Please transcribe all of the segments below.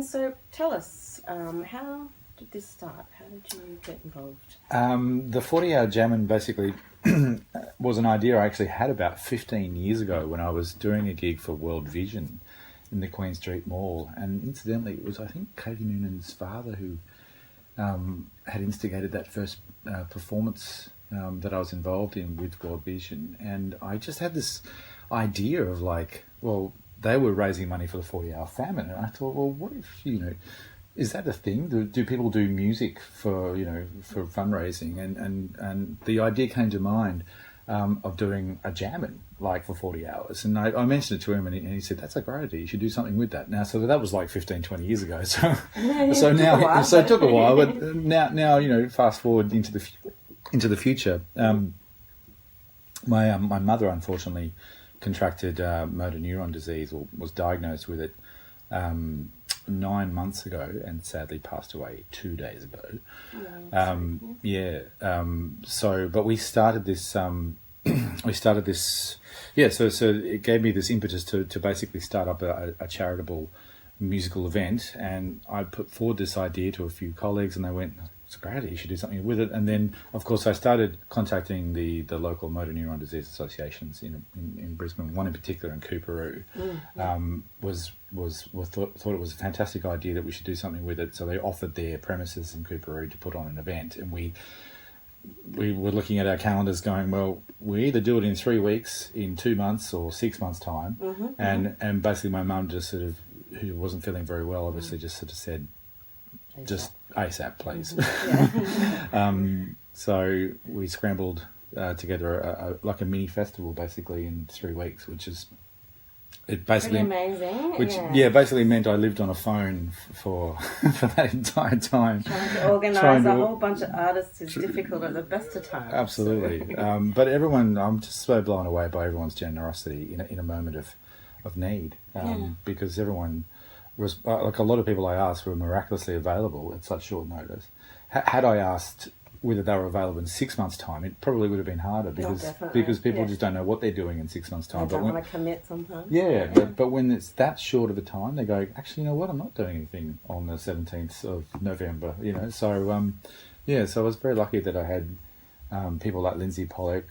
So tell us, how did this start? How did you get involved? The 40-hour Jammin basically was an idea I actually had about 15 years ago when I was doing a gig for World Vision in the Queen Street Mall. And incidentally, it was, I think, Katie Noonan's father who had instigated that first performance that I was involved in with World Vision. And I just had this idea of like, well, they were raising money for the 40-hour famine. And I thought, well, what if, is that a thing? Do people do music for fundraising? And the idea came to mind of doing a Jammin like for 40 hours. And I mentioned it to him and he said, that's a great idea. You should do something with that. Now, so that was like 15, 20 years ago. So, it took a while, but now, fast forward into the future. My mother, unfortunately, contracted motor neuron disease or was diagnosed with it 9 months ago and sadly passed away 2 days ago. But we started this so it gave me this impetus to basically start up a charitable musical event, and I put forward this idea to a few colleagues and they went, it's a great idea, you should do something with it. And then of course I started contacting the local motor neuron disease associations in Brisbane, one in particular in Coorparoo. Thought it was a fantastic idea that we should do something with it, so they offered their premises in Coorparoo to put on an event. And we were looking at our calendars going, well, we either do it in 3 weeks, in 2 months or 6 months time. And basically my mum just sort of, who wasn't feeling very well, obviously just sort of said, just ASAP, please. So we scrambled together like a mini festival basically in 3 weeks, which is basically amazing. Basically meant I lived on a phone for that entire time. Trying to organise a whole bunch of artists is difficult at the best of times. Absolutely. But everyone, I'm just so blown away by everyone's generosity in a moment of need, because everyone was, like a lot of people I asked were miraculously available at such short notice. Had I asked whether they were available in 6 months' time, it probably would have been harder because people just don't know what they're doing in 6 months' time. They don't want to commit sometimes. But when it's that short of a time, they go, actually, you know what, I'm not doing anything on the 17th of November, So, so I was very lucky that I had people like Lindsay Pollock,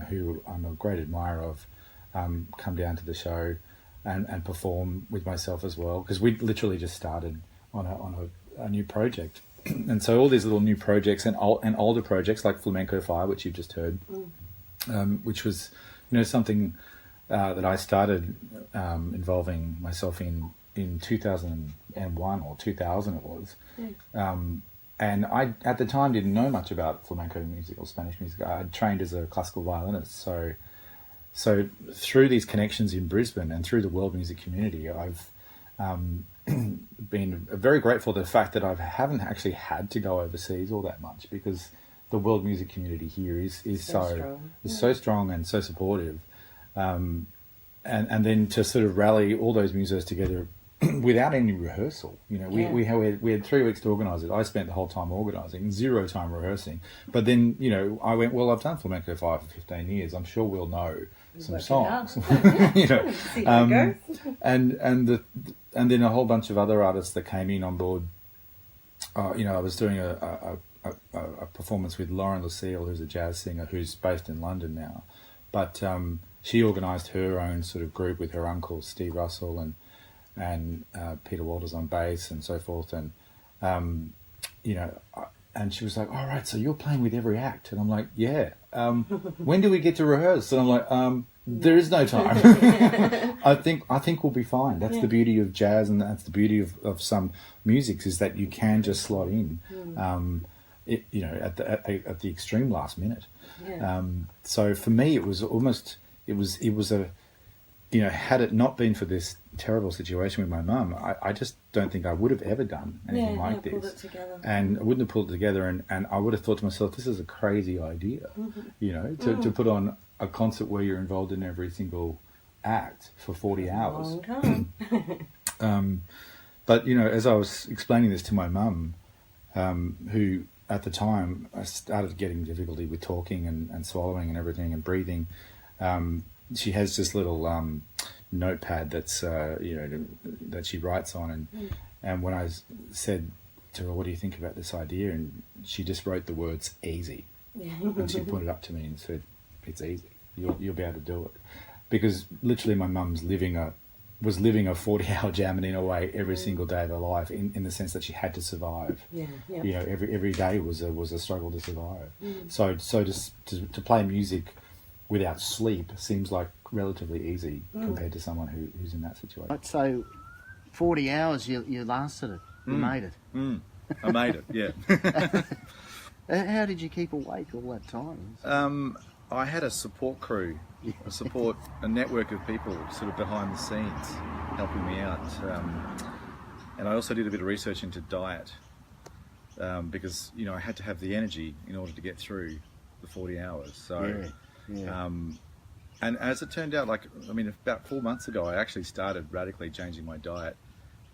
who I'm a great admirer of, come down to the show and perform with myself as well, because we literally just started on a new project. And so all these little new projects and older projects like Flamenco Fire, which you've just heard, which was something that I started involving myself in 2001 or 2000 it was. And I at the time didn't know much about flamenco music or Spanish music. I had trained as a classical violinist, so through these connections in Brisbane and through the world music community, I've been very grateful for the fact that I haven't actually had to go overseas all that much, because the world music community here is so strong and so supportive. And then to sort of rally all those musos together without any rehearsal. We had 3 weeks to organise it. I spent the whole time organising, 0 time rehearsing. But then, I went, well, I've done Flamenco Fire for 15 years. I'm sure we'll know some songs. And then a whole bunch of other artists that came in on board. I was doing a performance with Lauren Lucille, who's a jazz singer who's based in London now. But she organised her own sort of group with her uncle, Steve Russell, and Peter Walters on bass and so forth. And, and she was like, all right, so you're playing with every act. And I'm like, yeah. When do we get to rehearse? And I'm like, there is no time. I think we'll be fine. That's the beauty of jazz, and that's the beauty of some musics, is that you can just slot in, at the extreme last minute. So for me, it was almost, it was a, had it not been for this terrible situation with my mum, I just don't think I would have ever done anything like this. Pulled it together. And I wouldn't have pulled it together, and I would have thought to myself, this is a crazy idea, to put on a concert where you're involved in every single act for 40 hours. A long time. But, as I was explaining this to my mum, who at the time I started getting difficulty with talking and swallowing and everything and breathing, she has this little notepad that's that she writes on, And when I said to her, what do you think about this idea? And she just wrote the words easy. And she put it up to me and said, it's easy. You'll be able to do it. Because literally my mum's was living a 40-hour Jammin in a way every single day of her life in the sense that she had to survive. Yeah. You know, every day was a struggle to survive. So to play music without sleep seems like relatively easy compared to someone who's in that situation. So 40 hours you lasted it. You made it. I made it, yeah. How did you keep awake all that time? I had a support crew, a network of people sort of behind the scenes helping me out. And I also did a bit of research into diet because, you know, I had to have the energy in order to get through the 40 hours. So, and as it turned out, about 4 months ago, I actually started radically changing my diet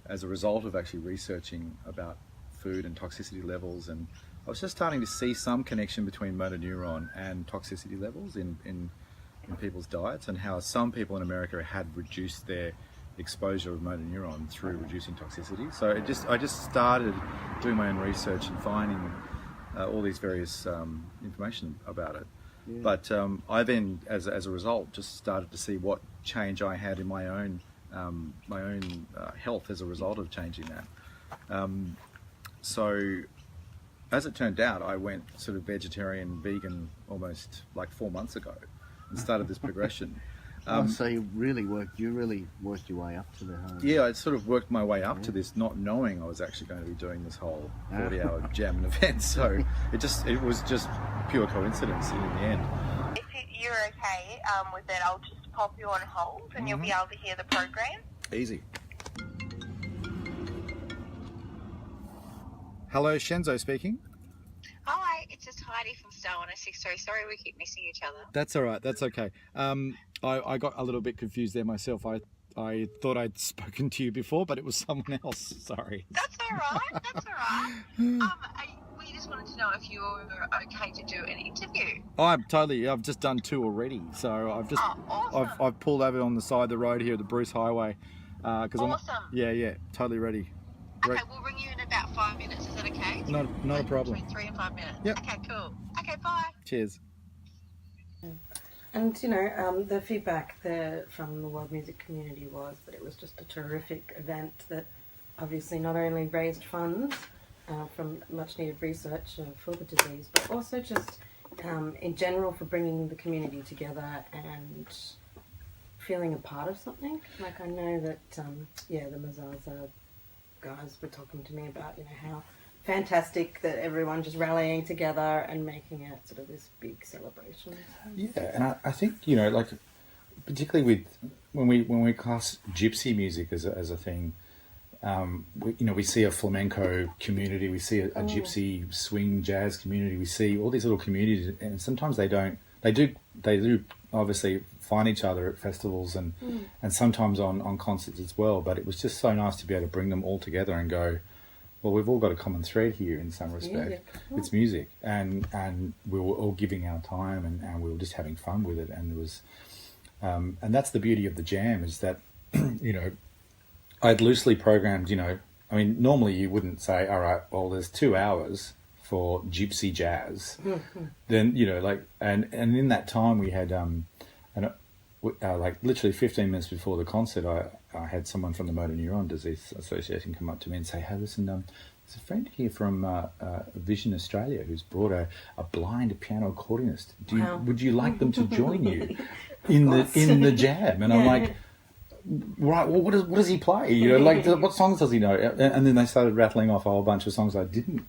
as a result of actually researching about food and toxicity levels, and I was just starting to see some connection between motor neuron and toxicity levels in people's diets, and how some people in America had reduced their exposure of motor neuron through reducing toxicity. So I just started doing my own research and finding all these various information about it. Yeah. But I then, as a result, just started to see what change I had in my own health as a result of changing that. So as it turned out, I went sort of vegetarian, vegan almost like 4 months ago and started this progression. So you really worked your way up to the home. Yeah, I sort of worked my way up to this, not knowing I was actually going to be doing this whole 40-hour Jammin event. So it was just pure coincidence in the end. If you're okay with that, I'll just pop you on hold and you'll be able to hear the program. Easy. Hello, Shenzo speaking. Hi, it's just Heidi from Star 106. Sorry we keep missing each other. That's all right. That's okay. I got a little bit confused there myself. I thought I'd spoken to you before, but it was someone else. Sorry. That's all right. That's all right. We just wanted to know if you were okay to do an interview. I've just done 2 already. So awesome. I've pulled over on the side of the road here at the Bruce Highway. Awesome. Yeah, totally ready. Okay, we'll ring you in about 5 minutes. Is that okay? Not a problem. Between 3 and 5 minutes. Yep. Okay, cool. Okay, bye. Cheers. And, you know, the feedback from the world music community was that it was just a terrific event that obviously not only raised funds from much needed research for the disease, but also just in general for bringing the community together and feeling a part of something. Like I know that, the Mazaza guys were talking to me about, you know, how fantastic that everyone just rallying together and making it sort of this big celebration. Yeah, and I think, you know, like particularly with when we class gypsy music as a thing, we see a flamenco community, we see a gypsy swing jazz community, we see all these little communities, and sometimes they do obviously find each other at festivals and sometimes on concerts as well. But it was just so nice to be able to bring them all together and go, well, we've all got a common thread here in some respect. It's music, and we were all giving our time and we were just having fun with it. And there was, and that's the beauty of the jam, is that, you know, I'd loosely programmed, you know, I mean, normally you wouldn't say, all right, well, there's 2 hours for gypsy jazz. Then, you know, like, and in that time we had, like literally 15 minutes before the concert, I had someone from the Motor Neuron Disease Association come up to me and say, hey, listen, there's a friend here from Vision Australia who's brought a blind piano accordionist. Would you like them to join you in the jam? And I'm like, right, well, what does he play? You know, like, what songs does he know? And then they started rattling off a whole bunch of songs I didn't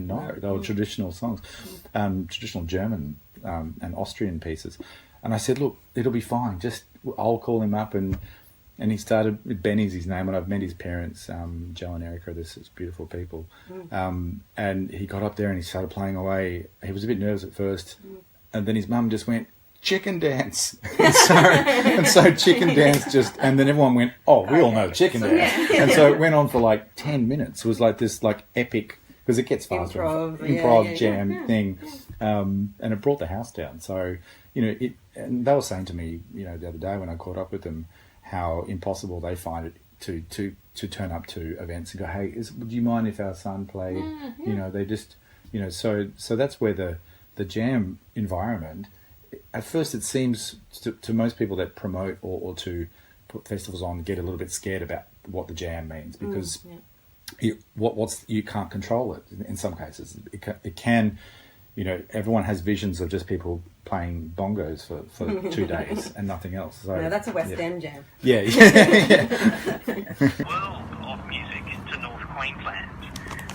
know. They were traditional songs, traditional German and Austrian pieces. And I said, look, it'll be fine. Just I'll call him up, and he started. Benny's his name, and I've met his parents, Joe and Erica. They're such beautiful people. And he got up there and he started playing away. He was a bit nervous at first, and then his mum just went, chicken dance. and so chicken dance and then everyone went, oh, we all know chicken dance. And so it went on for like 10 minutes. It was like this like epic, because it gets faster, improv jam thing. And it brought the house down. So, you know, and they were saying to me, you know, the other day when I caught up with them, how impossible they find it to turn up to events and go, hey, would you mind if our son played? You know, they just, you know, so that's where the jam environment, at first it seems to most people that promote or to put festivals on get a little bit scared about what the jam means, because you can't control it in some cases. It can, you know, everyone has visions of just people playing bongos for 2 days and nothing else. So, No, that's a West End jam. Yeah. World of music to North Queensland.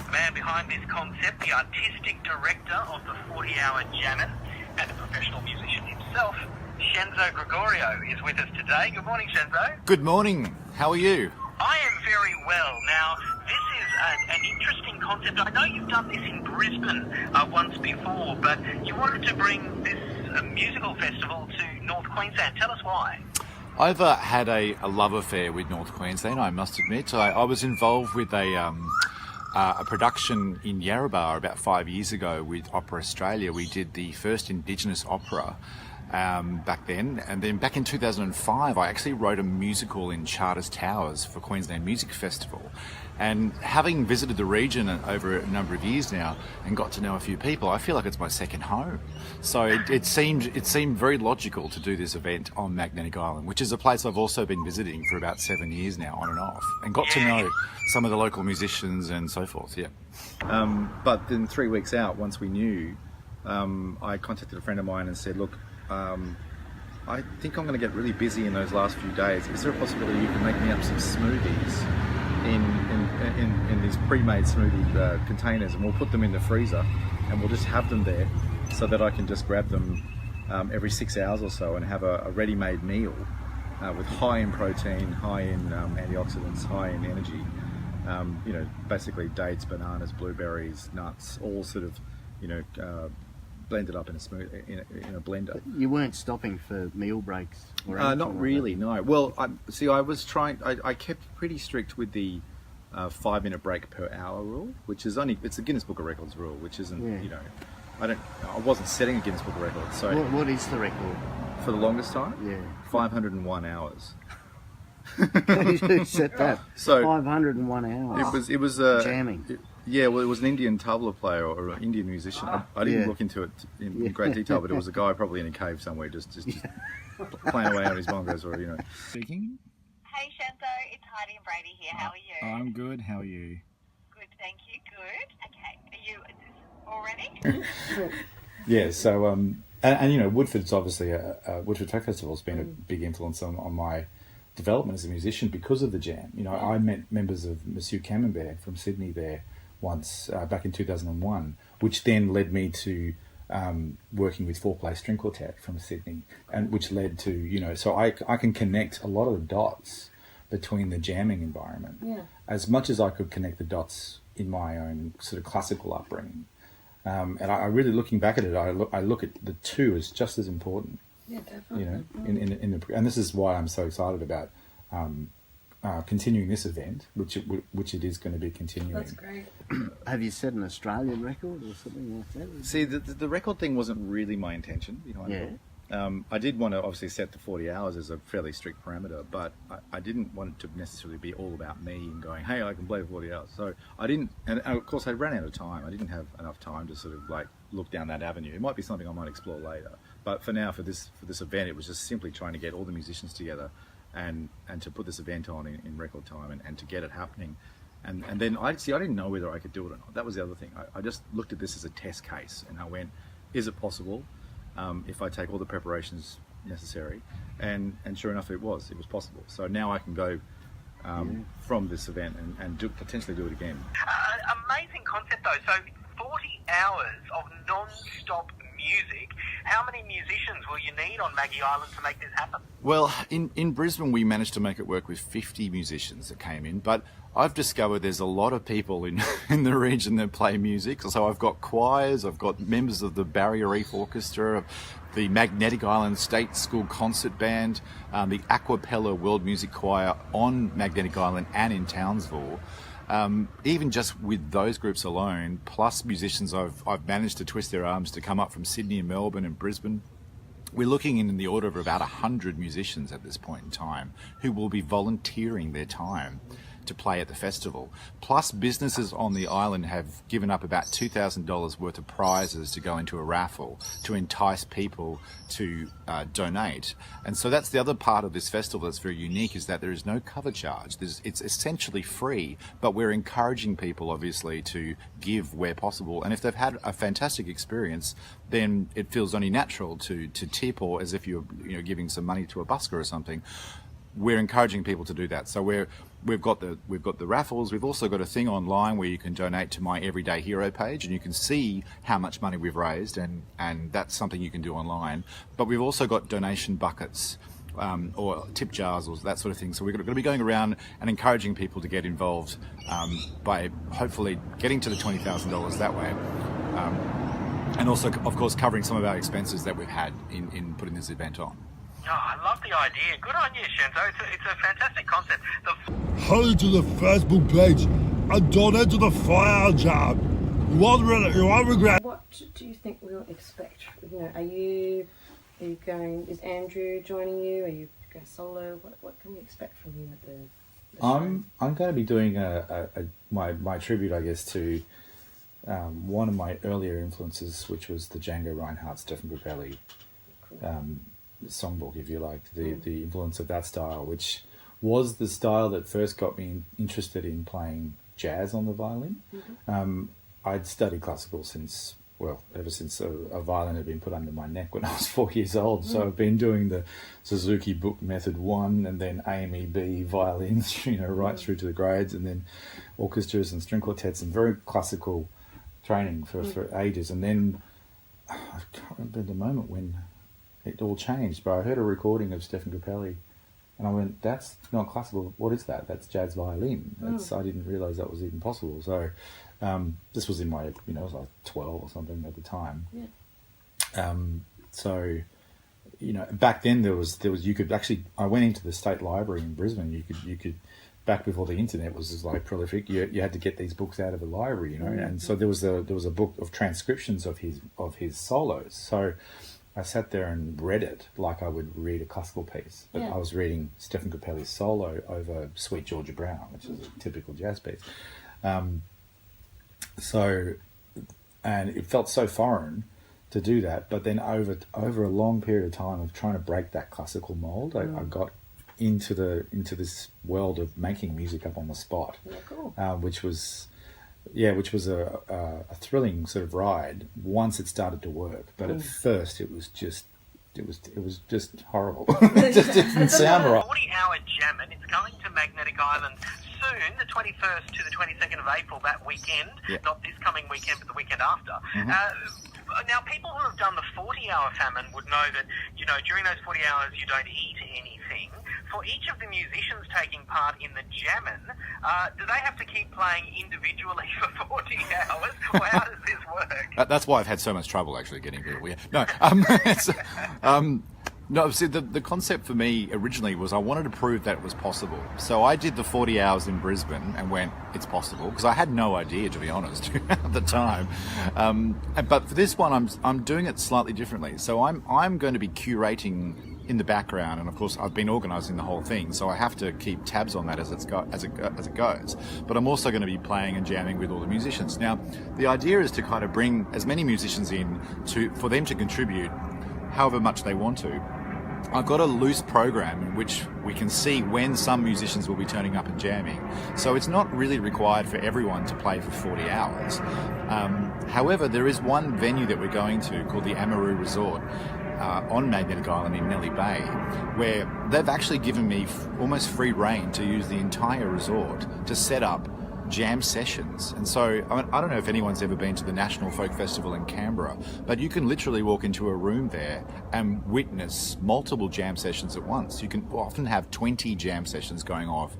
The man behind this concept, the artistic director of the 40-hour Jammin, and a professional musician himself, Shenzo Gregorio, is with us today. Good morning, Shenzo. Good morning. How are you? I am very well. Now, this is an interesting concept. I know you've done this in Brisbane once before, but you wanted to bring this musical festival to North Queensland. Tell us why. I've had a love affair with North Queensland, I must admit. I was involved with a production in Yarrabah about 5 years ago with Opera Australia. We did the first Indigenous opera back then, and then back in 2005 I actually wrote a musical in Charters Towers for Queensland Music Festival. And having visited the region over a number of years now and got to know a few people, I feel like it's my second home. So it seemed very logical to do this event on Magnetic Island, which is a place I've also been visiting for about 7 years now, on and off, and got to know some of the local musicians and so forth. But then 3 weeks out, once we knew, I contacted a friend of mine and said, look, I think I'm going to get really busy in those last few days. Is there a possibility you can make me up some smoothies in these pre-made smoothie containers, and we'll put them in the freezer and we'll just have them there so that I can just grab them every 6 hours or so and have a ready-made meal with high in protein, high in antioxidants, high in energy. You know, basically dates, bananas, blueberries, nuts, all sort of, you know, blended up in a blender. You weren't stopping for meal breaks? Or not really, no. Well, I was trying. I kept pretty strict with the 5-minute break per hour rule, which is it's a Guinness Book of Records rule, which isn't, you know, I wasn't setting a Guinness Book of Records. So what is the record? For the longest time? Yeah. 501 hours. Who set that? So 501 hours. It was jamming. Yeah, well, it was an Indian tabla player or an Indian musician. I didn't look into it in great detail, but it was a guy probably in a cave somewhere, just playing away on his bongos, or, you know. Speaking. Hey Shenzo, it's Heidi and Brady here. How are you? I'm good. How are you? Good, thank you. Good. Okay, are you ready? Yeah. So and you know, Woodford's obviously Woodford Festival has been a big influence on my development as a musician because of the jam. You know, I met members of Monsieur Camembert from Sydney there once back in 2001, which then led me to working with 4-Play String Quartet from Sydney, and which led to, you know, so I can connect a lot of the dots between the jamming environment as much as I could connect the dots in my own sort of classical upbringing. And I really, looking back at it, I look at the two as just as important. Yeah, definitely. You know, and this is why I'm so excited about continuing this event, which it is going to be continuing. That's great. Have you set an Australian record or something like that? See, the record thing wasn't really my intention behind it all. I did want to obviously set the 40 hours as a fairly strict parameter, but I didn't want it to necessarily be all about me and going, hey, I can play 40 hours. So I didn't, and of course I ran out of time. I didn't have enough time to sort of like look down that avenue. It might be something I might explore later, but for now, for this event, it was just simply trying to get all the musicians together and to put this event on in record time and to get it happening. And then I didn't know whether I could do it or not. That was the other thing. I just looked at this as a test case, and I went, is it possible if I take all the preparations necessary? And sure enough, it was possible. So now I can go from this event and potentially do it again. Amazing concept though. So 40 hours of non-stop music. How many musicians will you need on Maggie Island to make this happen? Well, in Brisbane we managed to make it work with 50 musicians that came in, but I've discovered there's a lot of people in the region that play music. So I've got choirs, I've got members of the Barrier Reef Orchestra, the Magnetic Island State School Concert Band, the Aquapella World Music Choir on Magnetic Island and in Townsville. Even just with those groups alone, plus musicians I've managed to twist their arms to come up from Sydney and Melbourne and Brisbane, we're looking in the order of about 100 musicians at this point in time who will be volunteering their time to play at the festival. Plus, businesses on the island have given up about $2,000 worth of prizes to go into a raffle to entice people to donate. And so that's the other part of this festival that's very unique, is that there is no cover charge. It's essentially free, but we're encouraging people, obviously, to give where possible. And if they've had a fantastic experience, then it feels only natural to tip, or as if you're giving some money to a busker or something. We're encouraging people to do that. So we've got the raffles. We've also got a thing online where you can donate to my Everyday Hero page, and you can see how much money we've raised, and that's something you can do online. But we've also got donation buckets, or tip jars, or that sort of thing. So we're going to be going around and encouraging people to get involved by hopefully getting to the $20,000 that way. And also, of course, covering some of our expenses that we've had in putting this event on. Oh, I love the idea. Good on you, Shenzo. It's a fantastic concept. Hurry to the Facebook page and donate to the fire job. You won't regret. What do you think we'll expect? Are you going? Is Andrew joining you? Are you going solo? What can we expect from you at the show? I'm going to be doing my tribute, I guess, to one of my earlier influences, which was the Django Reinhardt, Stefan Grappelli songbook, if you like, the influence of that style, which was the style that first got me interested in playing jazz on the violin. Mm-hmm. I'd studied classical ever since a violin had been put under my neck when I was 4 years old. So I've been doing the Suzuki Book Method 1 and then AMEB violins, right through to the grades, and then orchestras and string quartets and very classical training for ages. And then I can't remember the moment when it all changed, but I heard a recording of Stefan Grappelli and I went, that's not classical, what is that? That's jazz violin. I didn't realise that was even possible. So this was in my, I was like 12 or something at the time. Yeah. So, back then there was you could actually, I went into the State Library in Brisbane, you could back before the internet was as like prolific, you had to get these books out of the library, and so there was a book of transcriptions of his solos. So I sat there and read it like I would read a classical piece, but I was reading Stefan Grappelli's solo over Sweet Georgia Brown, which is a typical jazz piece. And it felt so foreign to do that, but then over a long period of time of trying to break that classical mold, I got into this world of making music up on the spot, which was a thrilling sort of ride once it started to work. But at first, it was just horrible. It just didn't sound right. 40-hour Jammin'. It's going to Magnetic Island soon, the 21st to the 22nd of April, that weekend. Not this coming weekend, but the weekend after. Now, people who have done the 40-hour famine would know that, during those 40 hours you don't eat anything. For each of the musicians taking part in the Jammin', do they have to keep playing individually for 40 hours, or how does this work? That's why I've had so much trouble actually getting people. No, see, the concept for me originally was I wanted to prove that it was possible. So I did the 40 hours in Brisbane and went, it's possible, because I had no idea, to be honest, at the time. But for this one, I'm doing it slightly differently. So I'm going to be curating in the background, and of course I've been organising the whole thing, so I have to keep tabs on that as it goes. But I'm also going to be playing and jamming with all the musicians. Now, the idea is to kind of bring as many musicians in for them to contribute however much they want to. I've got a loose program in which we can see when some musicians will be turning up and jamming. So it's not really required for everyone to play for 40 hours. However, there is one venue that we're going to called the Amaru Resort on Magnetic Island in Nelly Bay, where they've actually given me almost free rein to use the entire resort to set up jam sessions. And so I don't know if anyone's ever been to the National Folk Festival in Canberra, but you can literally walk into a room there and witness multiple jam sessions at once. You can often have 20 jam sessions going off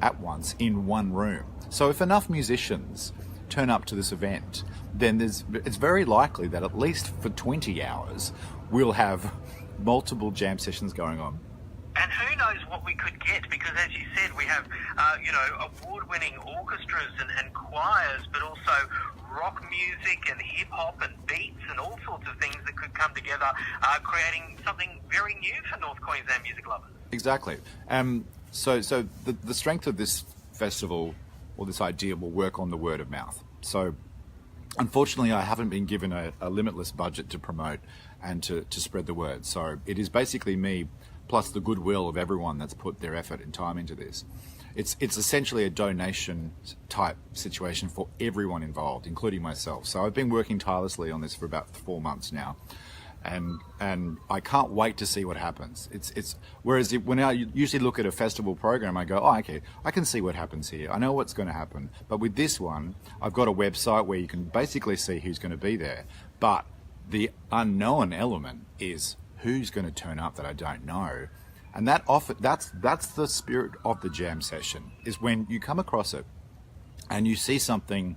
at once in one room. So if enough musicians turn up to this event, then it's very likely that at least for 20 hours we'll have multiple jam sessions going on. And who knows what we could get, because as you said, we have, award-winning orchestras and choirs, but also rock music and hip hop and beats and all sorts of things that could come together, creating something very new for North Queensland music lovers. Exactly. So the strength of this festival or this idea will work on the word of mouth. So unfortunately, I haven't been given a limitless budget to promote and to spread the word. So it is basically me plus the goodwill of everyone that's put their effort and time into this. It's essentially a donation type situation for everyone involved, including myself. So I've been working tirelessly on this for about 4 months now. And I can't wait to see what happens. Whereas when I usually look at a festival program, I go, oh, okay, I can see what happens here. I know what's going to happen. But with this one, I've got a website where you can basically see who's going to be there. But the unknown element is who's going to turn up that I don't know. And that's the spirit of the jam session, is when you come across it and you see something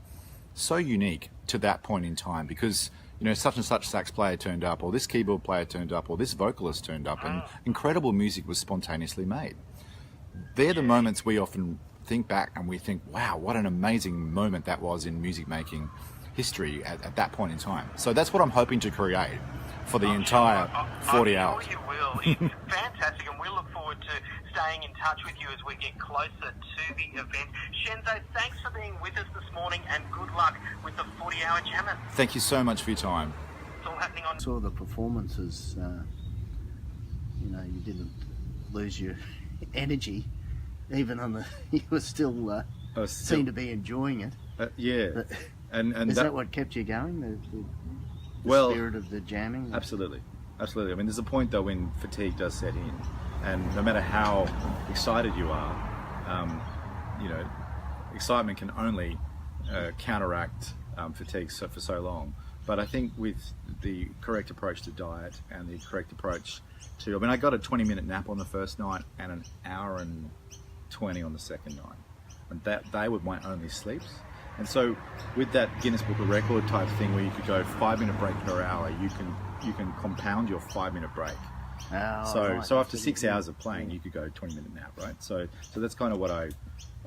so unique to that point in time, because such and such sax player turned up, or this keyboard player turned up, or this vocalist turned up, and incredible music was spontaneously made. They're the moments we often think back and we think, wow, what an amazing moment that was in music making history at that point in time. So that's what I'm hoping to create for the entire 40 hours. I'm sure you will. It's fantastic, and we look forward to staying in touch with you as we get closer to the event. Shenzo, thanks for being with us this morning, and good luck with the 40-hour Jammin. Thank you so much for your time. It's all happening on... Saw the performances, you didn't lose your energy, even on the, you were still seemed to be enjoying it. Yeah. And is that what kept you going, the spirit of the jamming? Absolutely. I mean, there's a point though when fatigue does set in, and no matter how excited you are, excitement can only counteract fatigue for so long. But I think with the correct approach to diet and the correct approach to, I got a 20-minute nap on the first night and an hour and 20 on the second night, and that they were my only sleeps. And so with that Guinness Book of Record type thing where you could go 5-minute break per hour, you can compound your 5-minute break. So after 6 hours of playing, you could go 20-minute nap, right? So that's kind of what I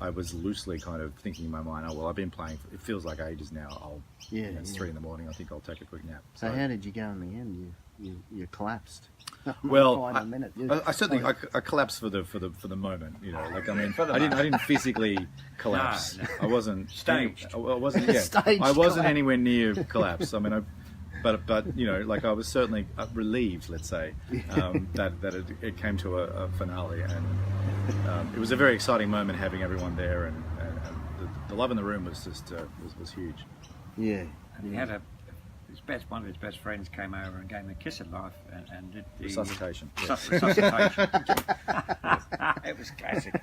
was loosely kind of thinking in my mind. Oh well, I've been playing. It feels like ages now. It's 3 in the morning. I think I'll take a quick nap. So how did you go in the end? You collapsed. Well, I certainly I collapsed for the moment. I didn't physically collapse. No. I wasn't Staged. I wasn't. Yeah, Staged I wasn't collapse. anywhere near collapse. But I was certainly relieved, let's say, that it came to a finale, and it was a very exciting moment having everyone there, and the love in the room was just was huge. Yeah. And he had one of his best friends came over and gave him a kiss of life and did the Resuscitation. resuscitation. It was classic.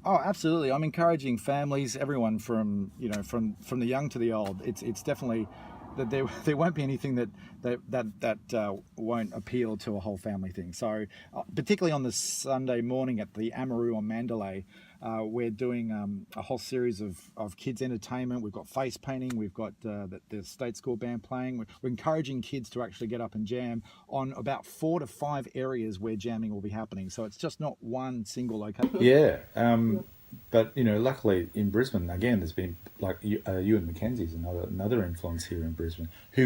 Oh, absolutely. I'm encouraging families, everyone from the young to the old. It's definitely that there won't be anything that won't appeal to a whole family thing. So particularly on the Sunday morning at the Amaroo on Mandalay, we're doing a whole series of kids entertainment. We've got face painting. We've got the state school band playing. We're encouraging kids to actually get up and jam on about 4 to 5 areas where jamming will be happening. So it's just not one single location. Yeah. But luckily in Brisbane again, there's been like Ewan Mackenzie's another influence here in Brisbane. I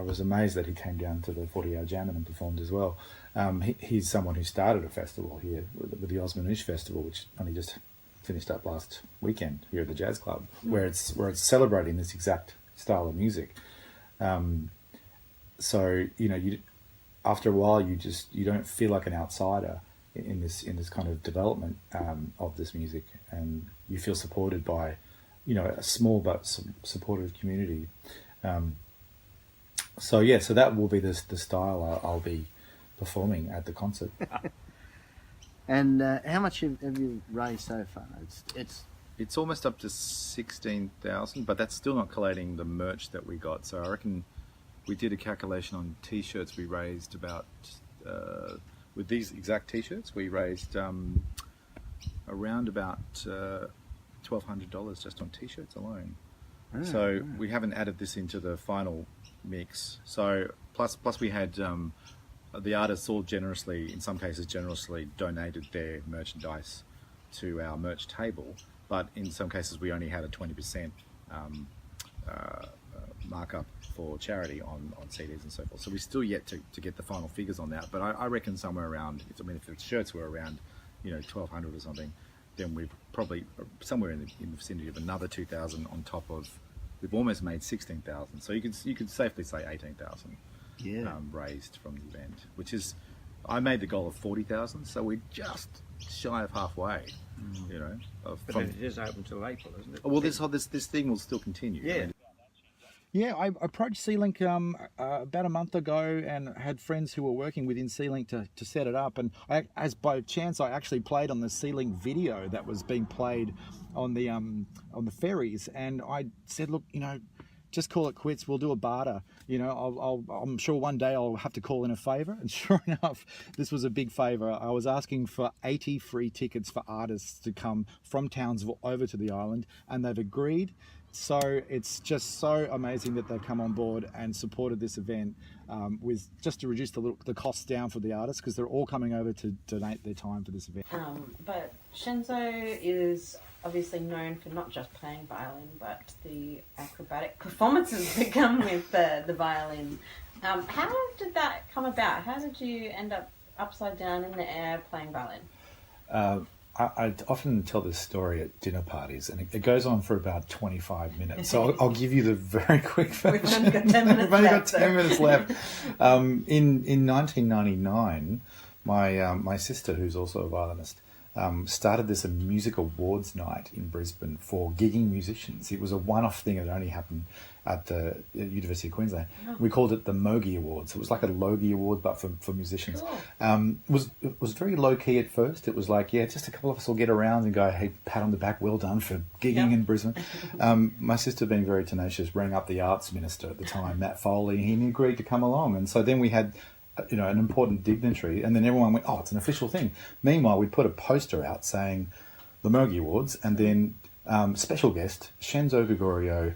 was amazed that he came down to the 40-hour Jammin and performed as well. He's someone who started a festival here with the Osmanoosh Festival, which only just finished up last weekend here at the Jazz Club, where it's celebrating this exact style of music. So after a while you don't feel like an outsider in this kind of development of this music, and you feel supported by a small but supportive community. So that will be the style I'll be performing at the concert. And how much have you raised so far? It's almost up to 16,000, but that's still not collating the merch that we got. So I reckon we did a calculation on T-shirts. We raised about with these exact T-shirts, we raised around about $1,200 just on T-shirts alone. So we haven't added this into the final mix. So plus we had the artists all generously, in some cases generously, donated their merchandise to our merch table. but in some cases we only had a 20% markup for charity on CDs and so forth. So we're still yet to get the final figures on that, but I reckon somewhere around, if the shirts were around, 1,200 or something, then we've probably somewhere in the vicinity of another 2,000 on top of, we've almost made 16,000. So you could safely say 18,000 raised from the event, which is, I made the goal of 40,000, so we're just shy of halfway. But it is open till April, isn't it? Well, this thing will still continue. Yeah. Yeah, I approached C-Link about a month ago and had friends who were working within C-Link to set it up. And as by chance, I actually played on the C-Link video that was being played on the ferries. And I said, look, just call it quits. We'll do a barter. I'm sure one day I'll have to call in a favour. And sure enough, this was a big favour. I was asking for 80 free tickets for artists to come from Townsville over to the island, and they've agreed. So it's just so amazing that they've come on board and supported this event with just to reduce the costs down for the artists, because they're all coming over to donate their time for this event. But Shenzo is obviously known for not just playing violin, but the acrobatic performances that come with the violin. How did that come about? How did you end up upside down in the air playing violin? I often tell this story at dinner parties, and it goes on for about 25 minutes. So I'll give you the very quick version. We've only got 10 minutes We've only left. got 10 minutes left. In 1999, my sister, who's also a violinist, started this music awards night in Brisbane for gigging musicians. It was a one-off thing that only happened at the University of Queensland. Oh. We called it the Mogi Awards. It was like a Logie Award, but for musicians. Cool. It was very low-key at first. It was like, just a couple of us will get around and go, hey, pat on the back, well done for gigging in Brisbane. My sister, being very tenacious, rang up the arts minister at the time, Matt Foley, and he agreed to come along. And so then we had an important dignitary, and then everyone went, oh, it's an official thing. Meanwhile, we'd put a poster out saying the Mogi Awards, and then special guest, Shenzo Gregorio,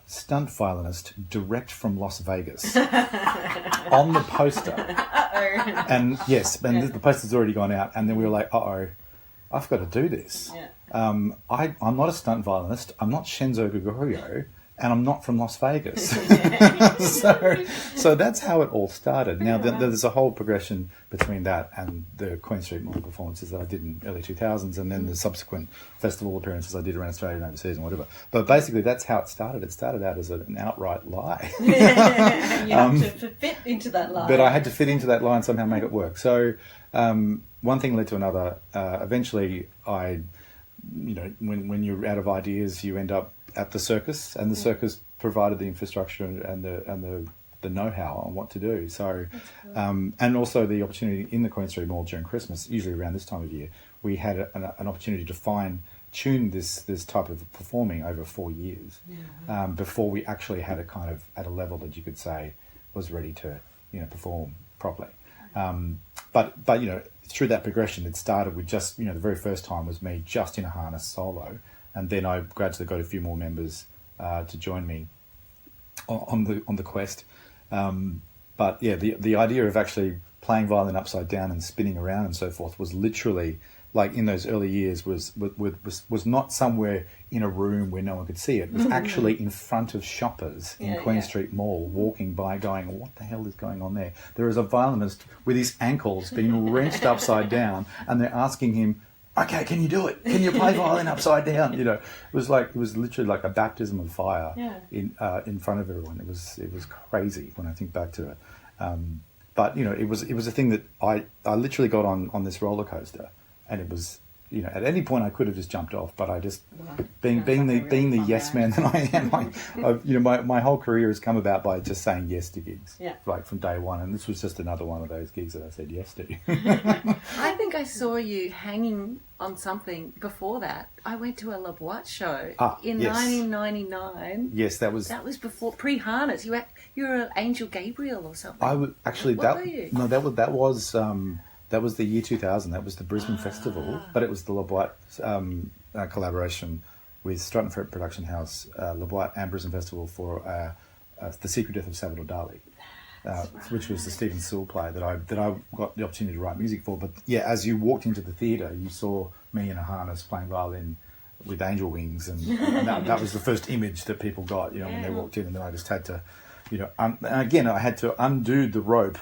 stunt violinist, direct from Las Vegas, on the poster. And yes, the poster's already gone out, and then we were like, I've got to do this. I'm not a stunt violinist, I'm not Shenzo Gregorio, and I'm not from Las Vegas. So that's how it all started. Now, there's a whole progression between that and the Queen Street Mall performances that I did in early 2000s, and then the subsequent festival appearances I did around Australia and overseas and whatever. But basically, that's how it started. It started out as an outright lie. You had to fit into that lie. But I had to fit into that lie and somehow make it work. So one thing led to another. Eventually, when you're out of ideas, you end up at the circus, and the circus provided the infrastructure and the know-how on what to do. So, and also the opportunity in the Queen Street Mall during Christmas, usually around this time of year, we had an opportunity to fine-tune this type of performing over 4 years before we actually had it kind of at a level that you could say was ready to perform properly. But through that progression, it started with just the very first time was me just in a harness solo. And then I gradually got a few more members to join me on the quest. But yeah, the idea of actually playing violin upside down and spinning around and so forth was literally, like in those early years, was not somewhere in a room where no one could see it. It was actually in front of shoppers in Queen Street Mall, walking by going, what the hell is going on there? There is a violinist with his ankles being wrenched upside down, and they're asking him, okay, can you do it? Can you play violin upside down? It was literally like a baptism of fire in front of everyone. It was crazy when I think back to it. But it was a thing that I literally got on this roller coaster, and it was at any point I could have just jumped off, but I just being the yes man that I am. My whole career has come about by just saying yes to gigs, like from day one, and this was just another one of those gigs that I said yes to. I think I saw you hanging on something before that. I went to a La Boite show in 1999. Yes, that was before pre-harness. You were an Angel Gabriel or something. I would actually that was the year 2000. That was the Brisbane Festival, but it was the La Boite collaboration with Stratton Production House, La Boite and Brisbane Festival for The Secret Death of Salvador Dali, which was the Stephen Sewell play that I got the opportunity to write music for. But yeah, as you walked into the theatre, you saw me in a harness playing violin with angel wings, and that was the first image that people got, when they walked in, and then I just had to, and again, I had to undo the rope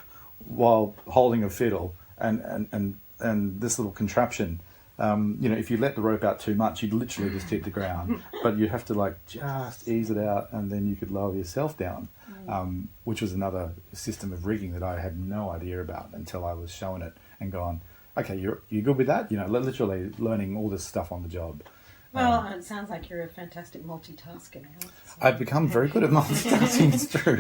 while holding a fiddle, and this little contraption. If you let the rope out too much, you'd literally just hit the ground. But you have to just ease it out, and then you could lower yourself down, which was another system of rigging that I had no idea about until I was shown it and gone, okay, you're good with that? Literally learning all this stuff on the job. Well, it sounds like you're a fantastic multitasker now. So. I've become very good at multitasking, it's true.